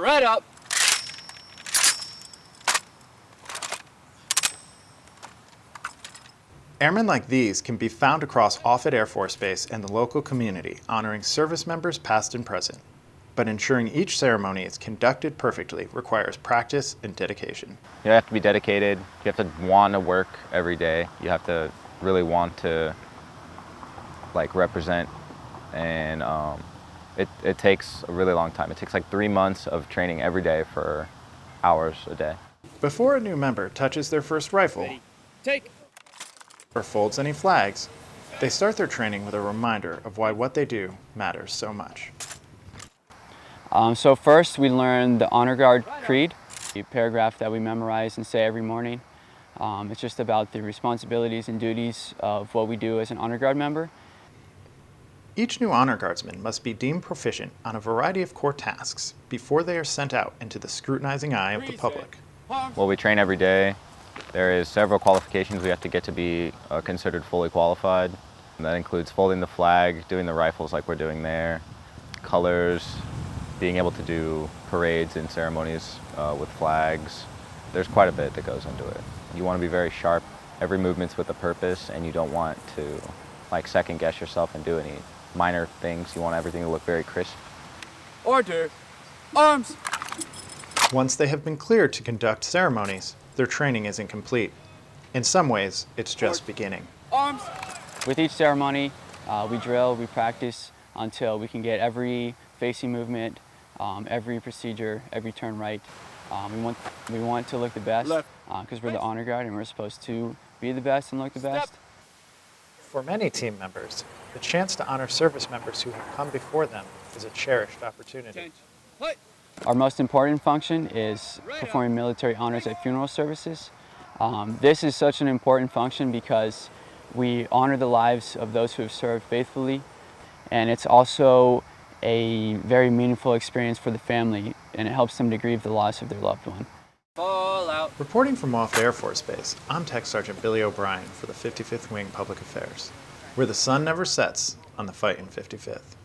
right up. Airmen like these can be found across Offutt Air Force Base and the local community, honoring service members past and present. But ensuring each ceremony is conducted perfectly requires practice and dedication. You have to be dedicated. You have to want to work every day. You have to really want to represent, and it takes a really long time. It takes like 3 months of training every day for hours a day. Before a new member touches their first rifle, Take. or folds any flags, they start their training with a reminder of why what they do matters so much. So first we learn the Honor Guard creed, a paragraph that we memorize and say every morning. It's just about the responsibilities and duties of what we do as an Honor Guard member. Each new Honor Guardsman must be deemed proficient on a variety of core tasks before they are sent out into the scrutinizing eye of the public. Well, we train every day. There is several qualifications we have to get to be considered fully qualified. And that includes folding the flag, doing the rifles like we're doing there, colors, being able to do parades and ceremonies with flags. There's quite a bit that goes into it. You want to be very sharp. Every movement's with a purpose, and you don't want to second guess yourself and do any minor things. You want everything to look very crisp. Order. Arms. Once they have been cleared to conduct ceremonies, their training is incomplete. In some ways, it's just beginning. Arms. With each ceremony, we drill, we practice until we can get every facing movement, every procedure, every turn right. We want to look the best because we're the Honor Guard and we're supposed to be the best and look the best. For many team members, the chance to honor service members who have come before them is a cherished opportunity. Our most important function is performing military honors at funeral services. This is such an important function because we honor the lives of those who have served faithfully, and it's also a very meaningful experience for the family, and it helps them to grieve the loss of their loved one. Fall out. Reporting from Offutt Air Force Base, I'm Tech Sergeant Billy O'Brien for the 55th Wing Public Affairs, where the sun never sets on the fight in 55th.